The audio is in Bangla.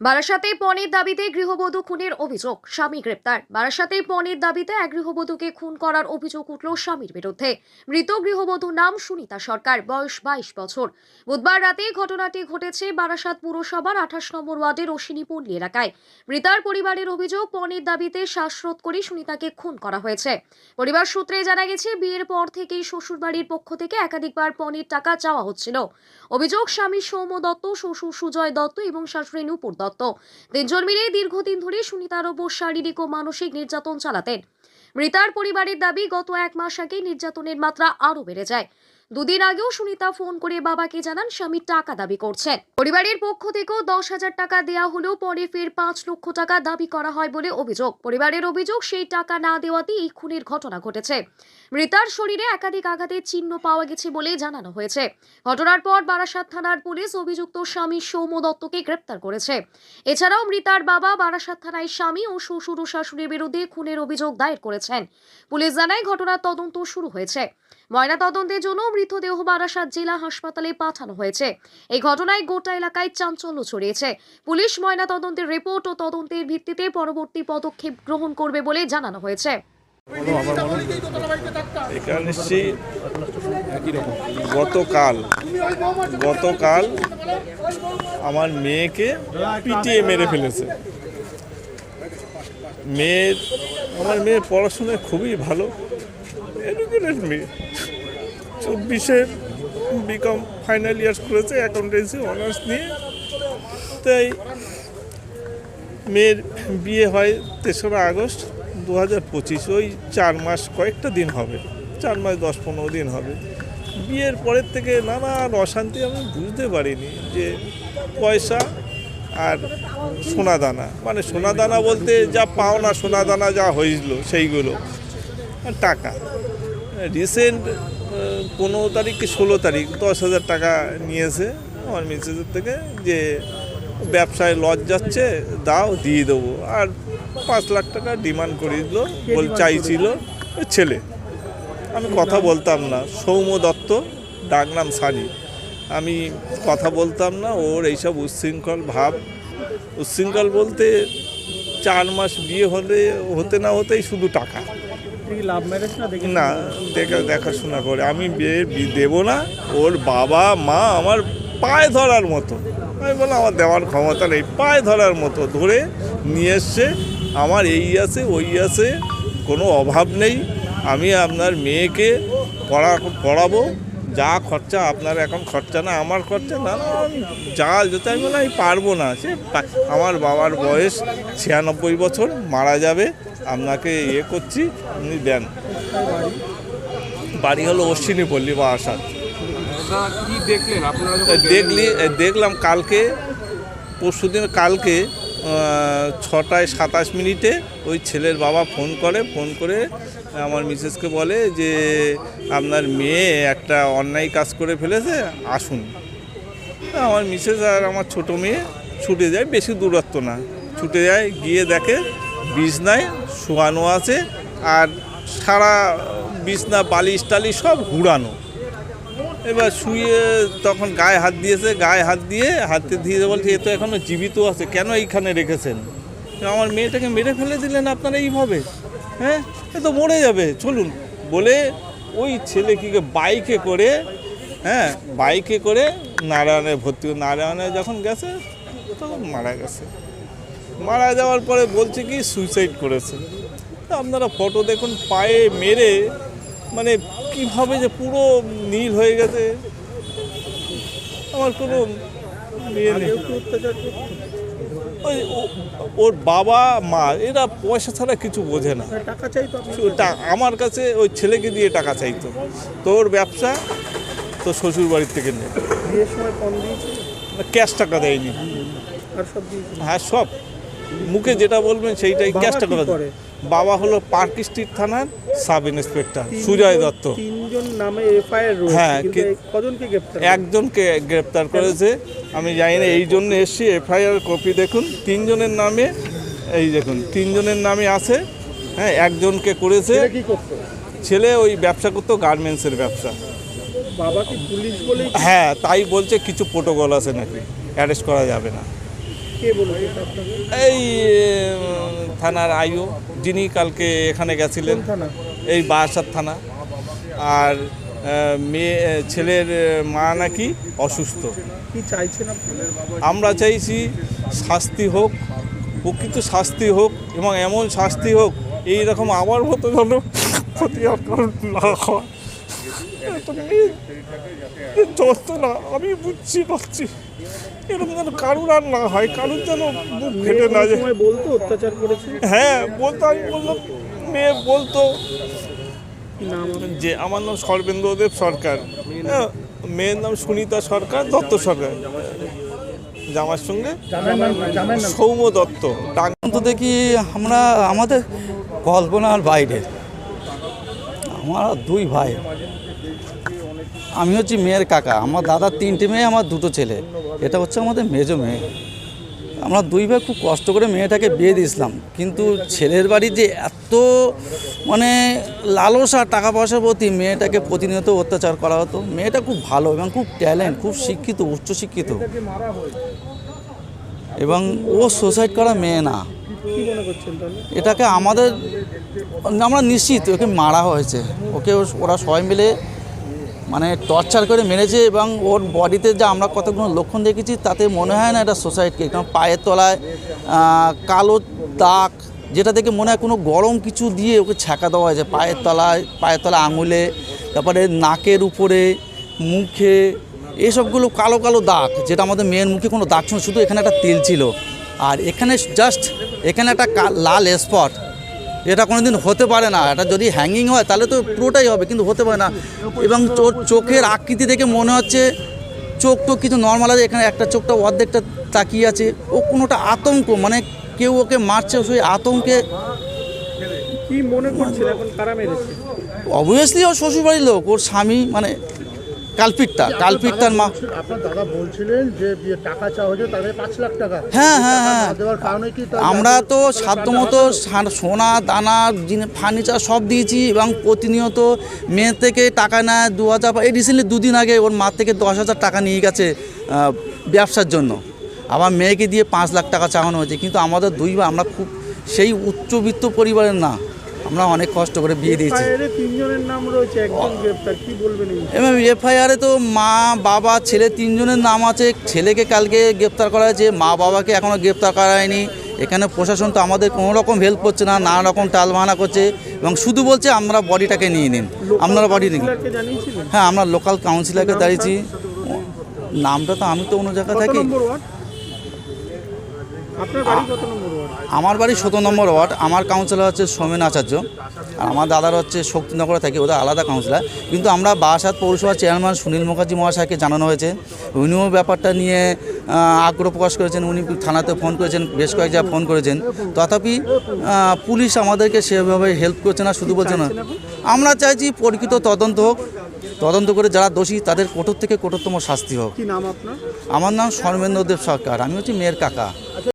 বারাসাতে পণের দাবিতে গৃহবধূ খুনের অভিযোগ, স্বামী গ্রেপ্তার। বারাসাতে পণের দাবিতে এক গৃহবধূকে খুন করার অভিযোগ উঠল স্বামীর বিরুদ্ধে। মৃত গৃহবধূর নাম সুনিতা সরকার, বয়স 22 বছর। বুধবার রাতে ঘটনাটি ঘটেছে বারাসাত পুরসভার 28 নম্বর ওয়ার্ডের অশ্বিনীপল্লী এলাকায়। মৃতার পরিবারের অভিযোগ, পণের দাবিতে শ্বাসরোধ করে সুনিতাকে খুন করা হয়েছে। পরিবার সূত্রে জানা গেছে, বিয়ের পর থেকেই শ্বশুরবাড়ির পক্ষ থেকে একাধিকবার পণের টাকা চাওয়া হচ্ছিল। অভিযোগ, স্বামী সৌম দত্ত, শ্বশুর সুজয় দত্ত এবং শাশুড়ি নূপুর দত্ত তিনজন মিলে দীর্ঘদিন ধরে সুনিতার ওপর শারীরিক ও মানসিক নির্যাতন চালাতেন। মৃতার পরিবারের দাবি, গত 1 মাস আগে নির্যাতনের মাত্রা আরো বেড়ে যায়। দুদিন আগেও সুনিতা ফোন করে বাবাকে জানান স্বামী টাকা দাবি করছেন। পরিবারের পক্ষ থেকেও 10,000 টাকা দেওয়া হলেও পরে ফের 5 লক্ষ টাকা দাবি করা হয় বলে অভিযোগ। পরিবারের অভিযোগ, সেই টাকা না দেওয়াতেই এই খুনের ঘটনা ঘটেছে। মৃতার শরীরে একাধিক আঘাতের চিহ্ন পাওয়া গেছে বলে জানানো হয়েছে। ঘটনার পর বারাসাত থানার পুলিশ অভিযুক্ত স্বামী সৌম দত্তকে গ্রেপ্তার করেছে। এছাড়াও মৃতার বাবা বারাসাত থানায় স্বামী ও শ্বশুর ও শাশুড়ির বিরুদ্ধে খুনের অভিযোগ দায়ের করেছেন। পুলিশ জানায়, ঘটনার তদন্ত শুরু হয়েছে। ময়নাতদন্তের জন্য মৃতদেহ বারাসাত জেলা হাসপাতালে পাঠানো হয়েছে। এই ঘটনায় গোটা এলাকায় চাঞ্চল্য ছড়িয়েছে। পুলিশ ময়নাতদন্তের রিপোর্ট ও তদন্তের ভিত্তিতে পরবর্তী পদক্ষেপ গ্রহণ করবে বলে জানানো হয়েছে। গতকাল আমার মেয়েকে পিটিয়ে মেরে ফেলেছে। আমার মেয়ে পড়াশোনায় খুবই ভালো, এডুকেটেড মেয়ে। 24-এ বিকম ফাইনাল ইয়ার্স করেছে, অ্যাকাউন্টেন্সি অনার্স নিয়ে। তাই মেয়ের বিয়ে হয় 3রা আগস্ট 2025। ওই 4 মাস কয়েকটা দিন হবে, 4 মাস 10-15 দিন হবে। বিয়ের পরের থেকে নানান অশান্তি, আমি বুঝতে পারিনি যে পয়সা আর সোনাদানা, মানে সোনাদানা বলতে যা পাওনা সোনাদানা যা হয়েছিল সেইগুলো, আর টাকা। রিসেন্ট 15 তারিখ কি 16 তারিখ 10,000 টাকা নিয়েছে আমার মিসেসের থেকে, যে ব্যবসায় লস যাচ্ছে, দাও দিয়ে দেবো। আর 5 লাখ টাকা ডিমান্ড করে দিল, চাইছিল ছেলে। আমি কথা বলতাম না, সৌম দত্ত, ডাকনাম সানি। আমি কথা বলতাম না, ওর এইসব উচ্ছৃঙ্খল ভাব। উচ্ছৃঙ্খল বলতে 4 মাস বিয়ে হতে না হতেই শুধু টাকা। না, দেখাশোনা করে আমি বিয়ে দেবো না। ওর বাবা মা আমার পায়ে ধরার মতো, আমি বললাম আমার দেওয়ার ক্ষমতা নেই, পায়ে ধরার মতো ধরে নিয়ে এসছে। আমার এই আছে ওই আছে, কোনো অভাব নেই। আমি আপনার মেয়েকে পড়াবো, যা খরচা আপনার, এখন খরচা না আমার খরচা, না যা যেতে। আমি বললাম আমি পারবো না। সে আমার বাবার বয়স 96 বছর, মারা যাবে, আপনাকে করছি, আপনি দেন। বাড়ি হলো অশ্বিনীপল্লী বারাসাত। দেখলাম কালকে, পরশুদিন কালকে 6টায় 27 মিনিটে ওই ছেলের বাবা ফোন করে আমার মিসেসকে বলে যে আপনার মেয়ে একটা অন্যায় কাজ করে ফেলেছে, আসুন। আমার মিসেস আর আমার ছোটো মেয়ে ছুটে যায়, বেশি দূরত্ব না, ছুটে যায়, গিয়ে দেখে বিছনায় শোয়ানো আছে, আর সারা বিছনা বালিশ টালিশ সব হুড়ানো। এবার শুয়ে তখন গায়ে হাত দিয়েছে, হাতে দিয়ে বলছে এ তো এখনও জীবিত আছে, কেন এইখানে রেখেছেন? আমার মেয়েটাকে মেরে ফেলে দিলেন আপনারা এইভাবে, হ্যাঁ, এ তো মরে যাবে, চলুন বলে ওই ছেলেকে বাইকে করে নারায়ণে ভর্তি। নারায়ণে যখন গেছে তখন মারা গেছে। মারা যাওয়ার পরে বলছে কি সুইসাইড করেছে। আপনারা ফটো দেখুন, পায়ে মেরে মানে কীভাবে যে পুরো নীল হয়ে গেছে। আমার কোনো ওর বাবা মা এরা পয়সা ছাড়া কিছু বোঝে না। টাকা চাইতো আমার কাছে, ওই ছেলেকে দিয়ে টাকা চাইতো। তোর ব্যবসা তো শ্বশুর বাড়ির থেকে নেই, ক্যাশ টাকা দেয়নি। হ্যাঁ, সব মুখে যেটা বলবেন সেইটাই ক্যাশ টাকা দেয়। বাবা হলো পার্ক স্ট্রিট থানার সাব ইন্সপেক্টর সুজয় দত্ত। হ্যাঁ, একজনকে গ্রেপ্তার করেছে। আমি জানি না, এই জন্য এসছি। এফআইআর কপি দেখুন, 3 জনের নামে, এই দেখুন 3 জনের নামে আছে। হ্যাঁ, একজনকে করেছে। ছেলে ওই ব্যবসা করতো, গার্মেন্টসের ব্যবসা। হ্যাঁ, তাই বলছে, কিছু প্রোটোকল আছে নাকি, অ্যারেস্ট করা যাবে না। কে বলেছে এটা আপনাকে? এই থানার আইও, যিনি কালকে এখানে গেছিলেন, কোন থানা? এই বারাসাত থানা। আর মেয়ে ছেলের মা নাকি অসুস্থ। কি চাইছেন আপনি? আমরা চাইছি শাস্তি হোক, প্রকৃত শাস্তি হোক, এবং এমন শাস্তি হোক এই রকম আমার মতো যেন ক্ষতি আর কারণ না হয়। যন্ত্রণা আমি বুঝছি পাচ্ছি, এরকম যেন কারুর আর না হয়, কারুর যেন বুক ফেটে না যায়। সময় বলতো অত্যাচার করেছে? হ্যাঁ বলতো, আমি বললাম, মেয়ে বলতো কি নাম আপনার? যে আমার নাম সর্বেন্দ্রদেব সরকার, হ্যাঁ, মেয়ের নাম সুনিতা সরকার, দত্ত সরকার, জামার সঙ্গে জামাইয়ের নাম? সৌম্য দত্ত। তো দেখি আমরা আমাদের কল্পনার বাইরে। আমার দুই ভাই, আমি হচ্ছি মেয়ের কাকা, আমার দাদার 3টে মেয়ে, আমার 2টো ছেলে, এটা হচ্ছে আমাদের মেজো মেয়ে। আমরা দুই ভাই খুব কষ্ট করে মেয়েটাকে বিয়ে দিয়েছিলাম, কিন্তু ছেলের বাড়ির যে এত মানে লালসা টাকা পয়সার প্রতি, মেয়েটাকে প্রতিনিয়ত অত্যাচার করা হতো। মেয়েটা খুব ভালো এবং খুব ট্যালেন্ট, খুব শিক্ষিত, উচ্চশিক্ষিত, এবং ও সুসাইড করা মেয়ে না। কি মনে করছেন তাহলে? এটাকে আমরা নিশ্চিত ওকে মারা হয়েছে। ওকে ওরা সবাই মিলে মানে টর্চার করে মেরেছে, এবং ওর বডিতে যা আমরা কতগুলো লক্ষণ দেখেছি তাতে মনে হয় না এটা সুসাইড কেস। কারণ পায়ের তলায় কালো দাগ, যেটা দেখে মনে হয় কোনো গরম কিছু দিয়ে ওকে ছ্যাঁকা দেওয়া হয়েছে পায়ের তলায় আঙুলে, তারপরে নাকের উপরে, মুখে, এসবগুলো কালো কালো দাগ, যেটা আমাদের মেয়ের মুখে কোনো দাগ ছিল, শুধু এখানে একটা তিল ছিল, আর এখানে এখানে একটা লাল স্পট। এটা কোনো দিন হতে পারে না, এটা যদি হ্যাঙ্গিং হয় তাহলে তো পুরোটাই হবে, কিন্তু হতে পারে না। এবং চোখের আকৃতি দেখে মনে হচ্ছে চোখ তো কিছু নর্মাল আছে, এখানে একটা চোখটা অর্ধেকটা তাকিয়ে আছে। ও কোনোটা আতঙ্ক, মানে কেউ ওকে মারছে, সেই আতঙ্কে। কি মনে করছেন এখন কারা মেরেছে? অবভিয়াসলি ওর শ্বশুরবাড়ির লোক, ওর স্বামী, মানে কালপিটটার মা। আপনার দাদা বলছিলেন যে টাকা চাওয়া হয়েছে তাদের 5 লাখ টাকা। হ্যাঁ, না দেওয়ার কারণে কি আমরা তো সাধ্যমতো সোনা দানা ফার্নিচার সব দিয়েছি, এবং প্রতিনিয়ত মেয়ের থেকে টাকা নেয় 2000। এই রিসেন্টলি 2 দিন আগে ওর মা থেকে 10,000 টাকা নিয়ে গেছে ব্যবসার জন্য। আবার মেয়েকে দিয়ে 5 লাখ টাকা চাওয়ানো হয়েছে। কিন্তু আমাদের দুই ভাই, আমরা খুব সেই উচ্চবিত্ত পরিবারের না, আমরা অনেক কষ্ট করে বিয়ে দিয়েছি। এফআইআরে 3 জনের নাম রয়েছে, একজন গ্রেফতার, কি বলবেন এই বিষয়ে? এবং এফআইআরে তো মা, বাবা, ছেলে 3 জনের নাম আছে। ছেলেকে কালকে গ্রেপ্তার করা হয়েছে, মা বাবাকে এখনও গ্রেপ্তার করা হয়নি। এখানে প্রশাসন তো আমাদের কোনো রকম হেল্প করছে না, নানা রকম টালবাহানা করছে, এবং শুধু বলছে আমরা বডিটাকে নিয়ে নিন, আপনারা বডি নিন। কাউন্সিলরকে জানিয়েছিলেন? হ্যাঁ, আমরা লোকাল কাউন্সিলরকে দাঁড়িয়েছি। নামটা তো, আমি তো অন্য জায়গায় কত থাকি। নম্বর ওয়ার্ড? আপনার বাড়ি কত নম্বর ওয়ার্ড? আমার বাড়ি 17 নম্বর ওয়ার্ড। আমার কাউন্সিলর হচ্ছে সৌমেন আচার্য, আর আমার দাদার হচ্ছে শক্তিনগরে থাকে, ওদের আলাদা কাউন্সিলর। কিন্তু আমরা বারাসাত পৌরসভার চেয়ারম্যান সুনীল মুখার্জি মহাশয়কে জানানো হয়েছে, উনিও ব্যাপারটা নিয়ে আগ্রহ প্রকাশ করেছেন। উনি থানাতে ফোন করেছেন, বেশ কয়েক জায়গায় ফোন করেছেন, তথাপি পুলিশ আমাদেরকে সেভাবে হেল্প করছে না, শুধু বলছে না। আমরা চাইছি প্রকৃত তদন্ত হোক, তদন্ত করে যারা দোষী তাদের কঠোর থেকে কঠোরতম শাস্তি হোক। কি নাম আপনার? আমার নাম সর্বেন্দ্রদেব সরকার, আমি হচ্ছি মেয়ের কাকা।